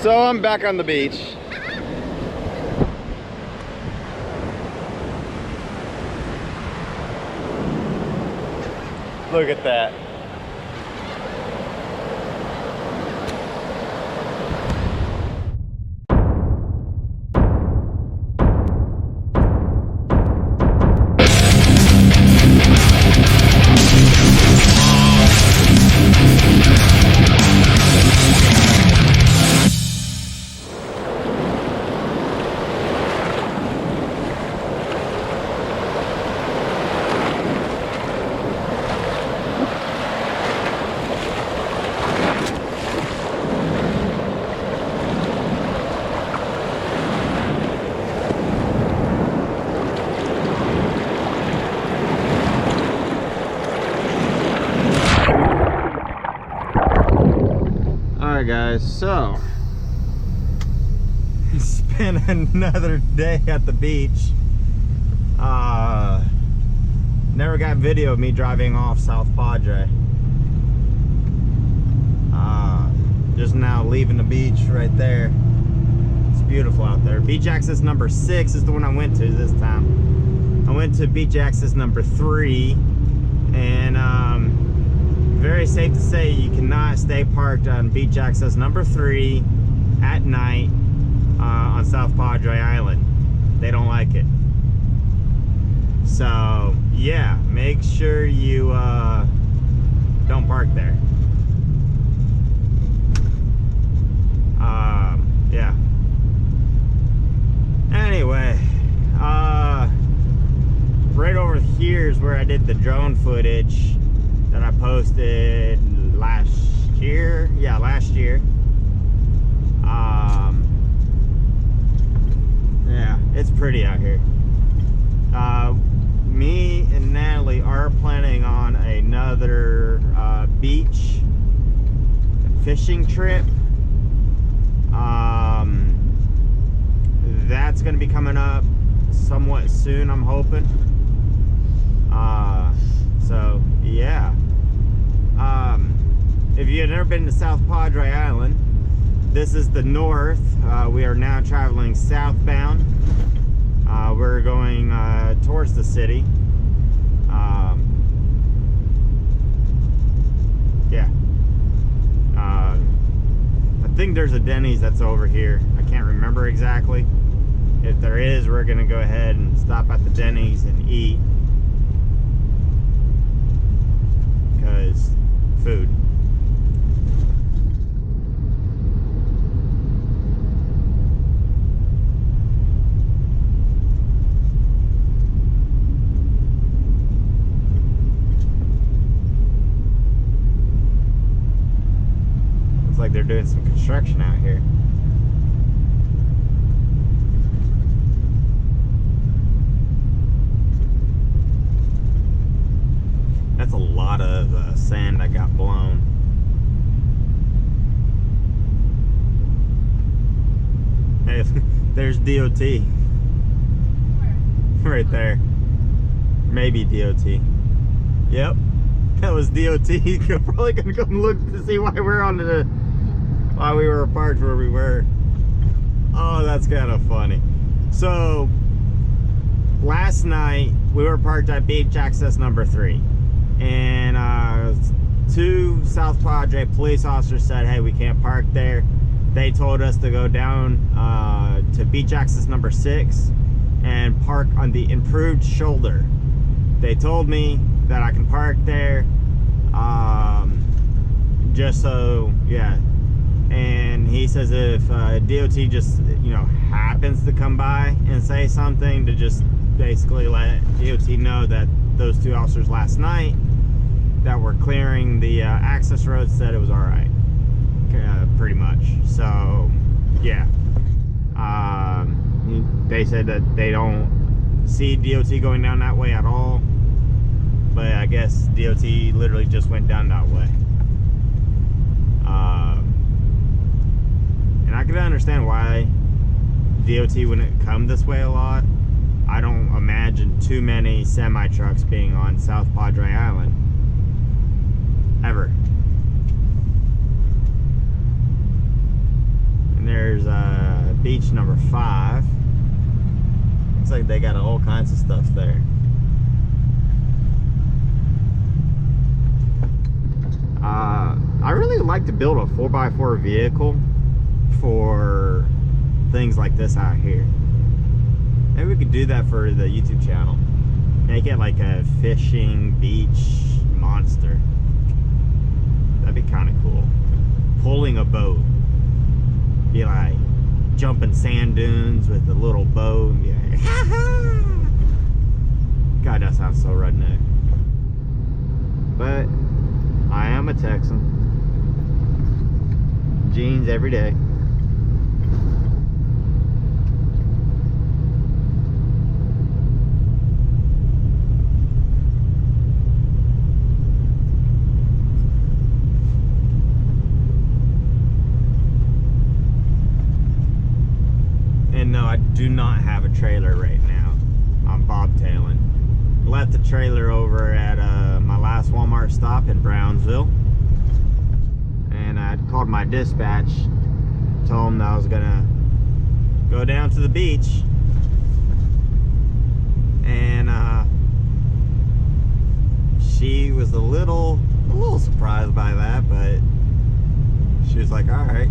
So I'm back on the beach. Look at that. Alright guys, so it's been another day at the beach. Never got video of me driving off South Padre. Just now leaving the beach right there. It's beautiful out there. Beach access number 6 is the one I went to this time. I went to beach access number 3, and very safe to say you cannot stay parked on beach access number 3 at night on South Padre Island. They don't like it. So yeah, make sure you don't park there. Yeah. Anyway, right over here is where I did the drone footage that I posted last year. Yeah, last year. Yeah, it's pretty out here. Me and Natalie are planning on another beach fishing trip. That's going to be coming up somewhat soon, I'm hoping. So yeah. If you've never been to South Padre Island, this is the north. We are now traveling southbound. We're going towards the city. Yeah. I think there's a Denny's that's over here. I can't remember exactly. If there is, we're gonna go ahead and stop at the Denny's and eat. Because food. Looks like they're doing some construction out here. That's a lot of sand that got blown. Hey, there's DOT. Where? Right there. Maybe DOT. Yep, that was DOT. You're probably gonna come look to see why we're on the why we were parked where we were. Oh, that's kind of funny. So last night we were parked at beach access number 3. And 2 South Padre police officers said, hey, we can't park there. They told us to go down to beach access number 6 and park on the improved shoulder. They told me that I can park there, just so, yeah. And he says if DOT just, you know, happens to come by and say something, to just basically let DOT know that those 2 officers last night that were clearing the access road said it was all right, pretty much. So yeah, they said that they don't see DOT going down that way at all, but I guess DOT literally just went down that way. And I can understand why DOT wouldn't come this way a lot. I don't imagine too many semi trucks being on South Padre Island ever. And beach number 5. Looks like they got all kinds of stuff there. I really like to build a 4x4 vehicle for things like this out here. Maybe we could do that for the YouTube channel. Make it like a fishing beach monster. That'd be kind of cool. Pulling a boat. Be like jumping sand dunes with a little boat and be like, ha ha! God, that sounds so redneck. But I am a Texan. Jeans every day. And no, I do not have a trailer right now. I'm bobtailing. Left the trailer over at my last Walmart stop in Brownsville. And I called my dispatch, told them that I was gonna go down to the beach. And she was a little surprised by that, but she was like, all right.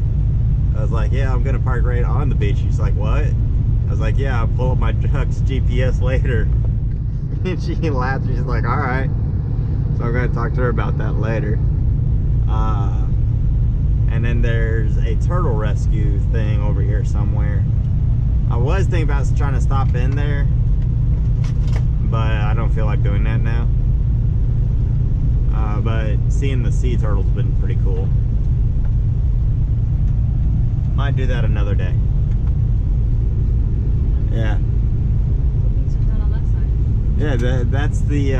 I was like, yeah, I'm gonna park right on the beach. She's like, what? I was like, yeah, I'll pull up my truck's GPS later. And she laughed. She's like, all right. So I'm gonna talk to her about that later. And then there's a turtle rescue thing over here somewhere. I was thinking about trying to stop in there, but I don't feel like doing that now. But seeing the sea turtles has been pretty cool. Might do that another day. Yeah. Yeah, that's the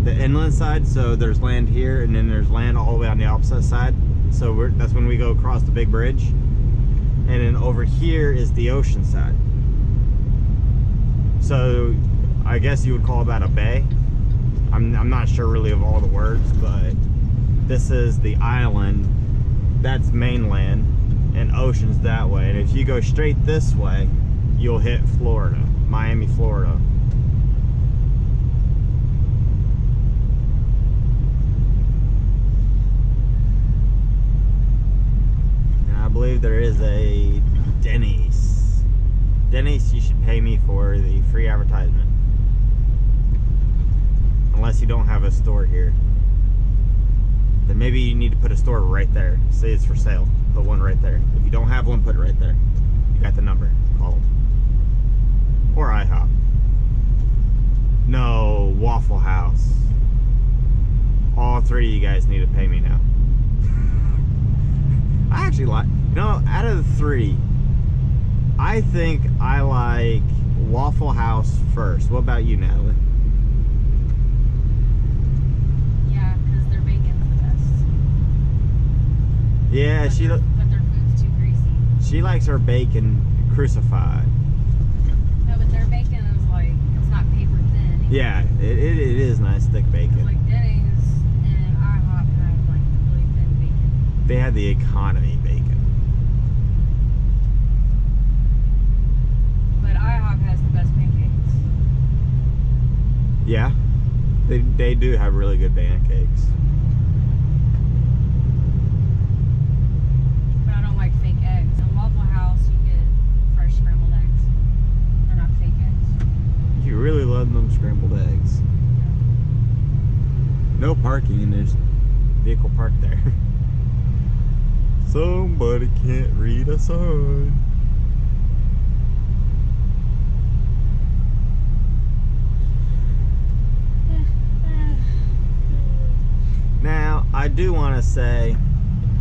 inland side. So there's land here, and then there's land all the way on the opposite side. So that's when we go across the big bridge. And then over here is the ocean side. So I guess you would call that a bay. I'm not sure really of all the words, but this is the island. That's mainland, and ocean's that way. And if you go straight this way, you'll hit Florida, Miami, Florida. And I believe there is a Denny's. Denny's, you should pay me for the free advertisement. Unless you don't have a store here. Then maybe you need to put a store right there. Say it's for sale. Put one right there. If you don't have one, put it right there. You got the number. Call them. Or IHOP. No, Waffle House. All three of you guys need to pay me now. I actually like, you know, out of the three, I think I like Waffle House first. What about you, Natalie? Yeah, because their bacon's the best. Yeah, but their food's too greasy. She likes her bacon crucified. No, but their bacon is like, it's not paper thin. Yeah, it is nice thick bacon. Like Denny's and IHOP have like really thin bacon. They had the economy bacon. But IHOP has the best pancakes. Yeah, they do have really good pancakes. But I don't like fake eggs. In Waffle House, you get fresh scrambled eggs. They're not fake eggs. You really love them scrambled eggs. No parking, and there's vehicle parked there. Somebody can't read a sign. Now, I do want to say,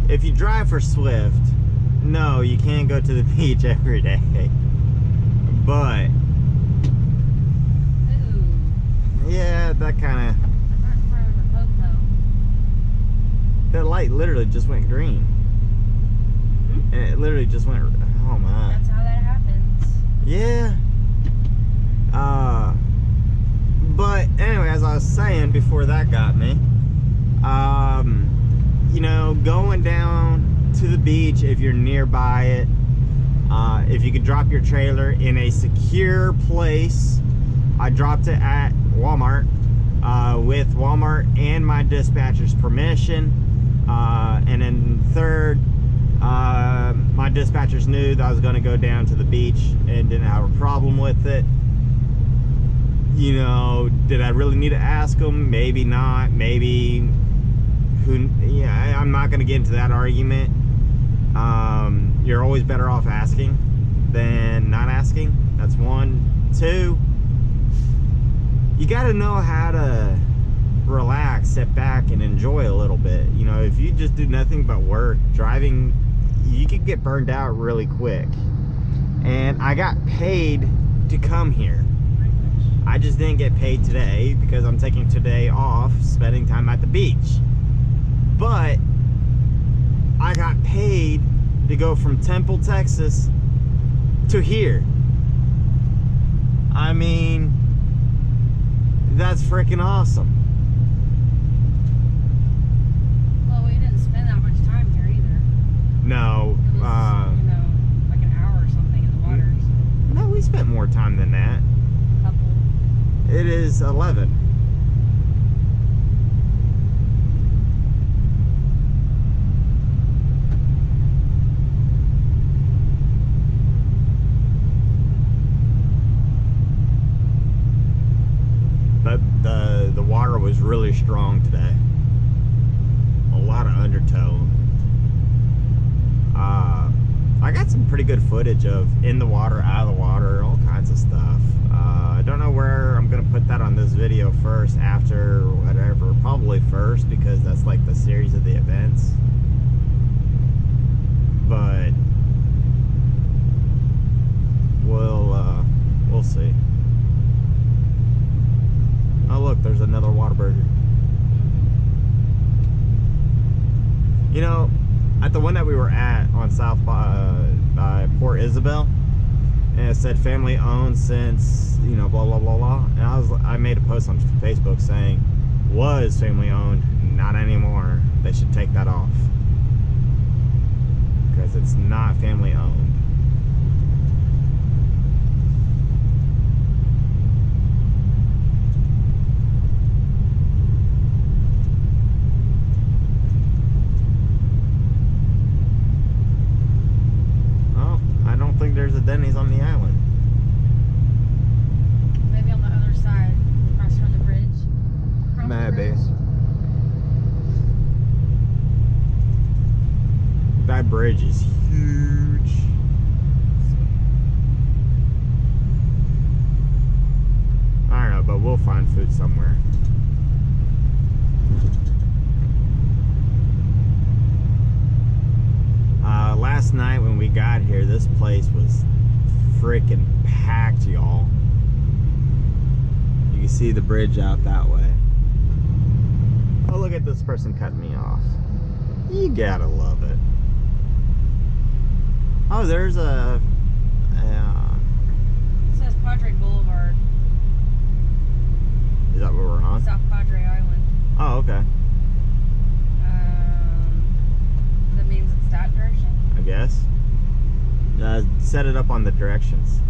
if you drive for Swift, no, you can't go to the beach every day. But, Ooh. yeah, that kind of, Right in front of the Popo. that light literally just went green. Mm-hmm. And it literally just went, oh my. That's how that happens. Yeah. But anyway, as I was saying before that got me, you know, going down to the beach if you're nearby it, If you could drop your trailer in a secure place. I dropped it at Walmart with Walmart and my dispatcher's permission. And then third, my dispatchers knew that I was going to go down to the beach and didn't have a problem with it. You know, did I really need to ask them? Maybe not. Maybe. Yeah, I'm not going to get into that argument. You're always better off asking than not asking. That's one. Two, you got to know how to relax, sit back, and enjoy a little bit. You know, if you just do nothing but work, driving, you could get burned out really quick. And I got paid to come here. I just didn't get paid today because I'm taking today off, spending time at the beach. But I got paid to go from Temple, Texas to here. I mean, that's freaking awesome. Well, we didn't spend that much time here either. No. It was, you know, like an hour or something in the waters. No, we spent more time than that. A couple. It is 11. But the water was really strong today. A lot of undertow. I got some pretty good footage of in the water, out of the water, all kinds of stuff. I don't know where I'm gonna put that on this video first, after, whatever. Probably first, because that's like the series of the events. But we'll see. Oh look, there's another Whataburger. You know, at the one that we were at on South by Port Isabel, and it said family owned since, you know, blah blah blah blah. And I made a post on Facebook saying was family owned, not anymore. They should take that off because it's not family owned. There's a Denny's on the island. Maybe on the other side, across from the bridge. Maybe. That bridge is huge. I don't know, but we'll find food somewhere. Last night when we got here, this place was freaking packed, y'all. You can see the bridge out that way. Oh, look at this person cutting me off. You gotta love it. Oh, there's a It says Padre Boulevard. Is that where we're on? South Padre Island. Oh, okay. That means it's that direction? I guess. Set it up on the directions.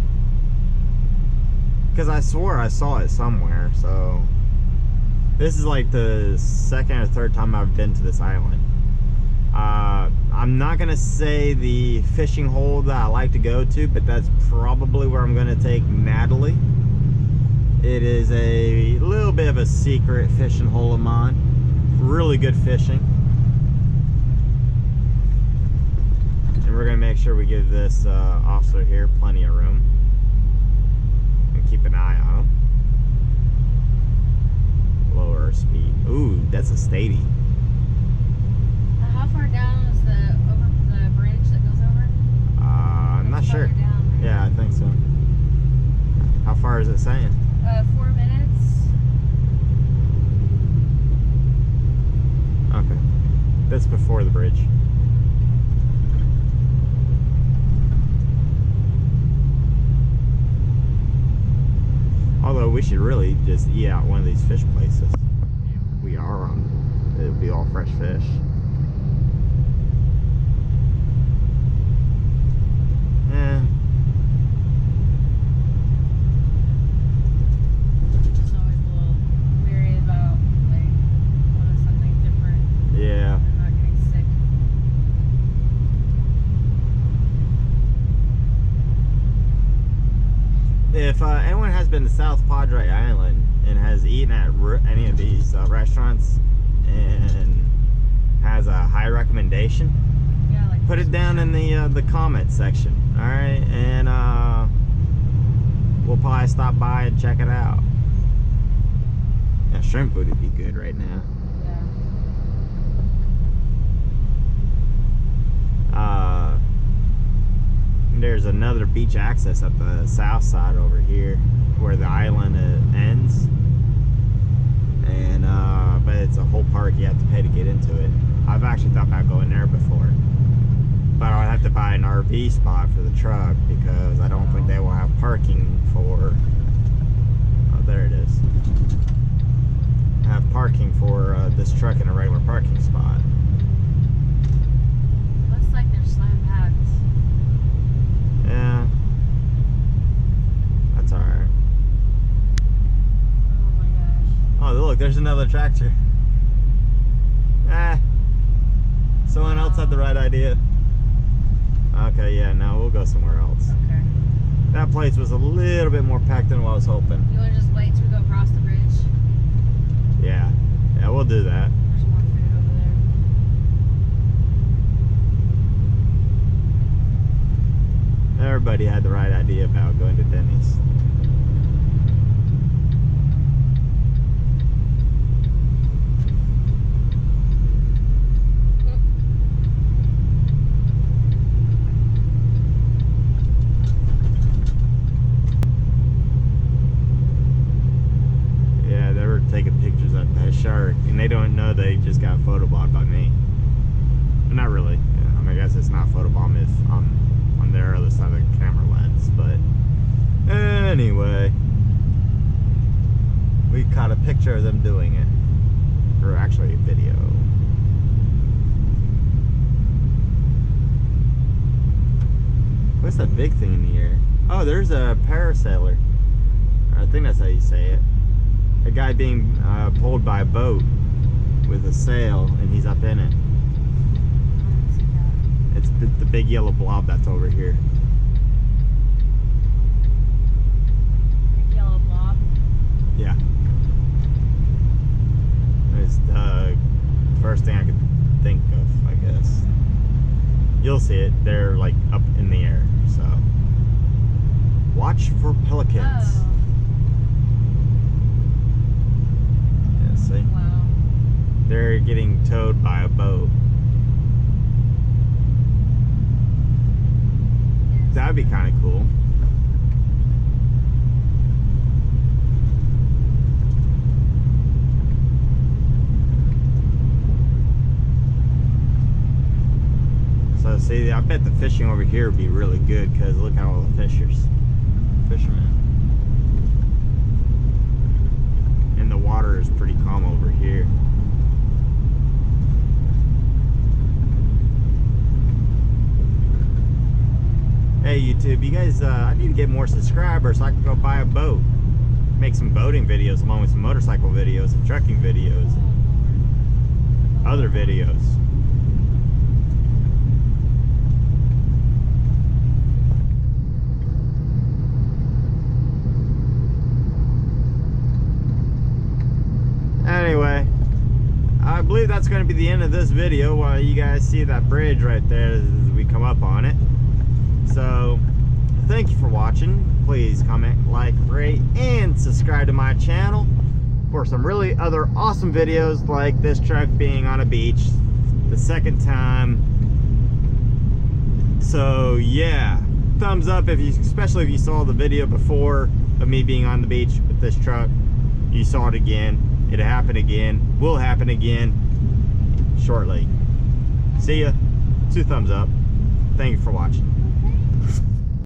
Because I swore I saw it somewhere, so... This is like the second or third time I've been to this island. I'm not going to say the fishing hole that I like to go to, but that's probably where I'm going to take Natalie. It is a little bit of a secret fishing hole of mine. Really good fishing. And we're going to make sure we give this officer here plenty of room. And keep an eye on him. Lower our speed. Ooh, that's a stady. How far down is the bridge that goes over? I'm not sure. Down, right? Yeah, I think so. How far is it saying? 4 minutes. Okay. That's before the bridge. Although we should really just eat out one of these fish places. We are on. It'll be all fresh fish. Yeah. been to South Padre Island and has eaten at any of these restaurants and has a high recommendation, Yeah, like put it down in the comment section. All right, and we'll probably stop by and check it out. Yeah, shrimp food would be good right now. Yeah. There's another beach access at the south side over here where the island ends, and but it's a whole park. You have to pay to get into it. I've actually thought about going there before, but I'll have to buy an RV spot for the truck because I don't think they will have parking for, oh, there it is, have parking for this truck in a regular parking spot. Looks like they're slam packed. Yeah, that's alright. Oh my gosh. Oh, look, there's another tractor. Ah, someone else had the right idea. Okay, yeah, no, we'll go somewhere else. Okay. That place was a little bit more packed than what I was hoping. You want to just wait till we go across the bridge? Yeah, we'll do that. There's more food over there. Everybody had the right idea about going to Denny's. Taking pictures of that shark, and they don't know they just got photobombed by me. But not really. Yeah, I mean, I guess it's not photobomb if I'm on their other side of the camera lens. But anyway, we caught a picture of them doing it, or actually a video. What's that big thing in the air? Oh, there's a parasailer. I think that's how you say it. A guy being pulled by a boat with a sail, and he's up in it. I didn't see that. It's the big yellow blob that's over here. Big yellow blob. Yeah. It's the first thing I could think of, I guess. You'll see it. They're like up in the air, so watch for pelicans. Oh. See? Wow. They're getting towed by a boat. Yes. That'd be kind of cool. So see, I bet the fishing over here would be really good because look at all the fishermen. And the water is pretty calm over here. Hey YouTube, you guys, I need to get more subscribers so I can go buy a boat. Make some boating videos along with some motorcycle videos, some trucking videos, and other videos. Anyway, I believe that's going to be the end of this video while you guys see that bridge right there as we come up on it. So, thank you for watching. Please comment, like, rate, and subscribe to my channel for some really other awesome videos like this truck being on a beach the second time. So, yeah, thumbs up if you, especially if you saw the video before of me being on the beach with this truck. You saw it again. It'll happen again, will happen again shortly. See ya. 2 thumbs up. Thank you for watching.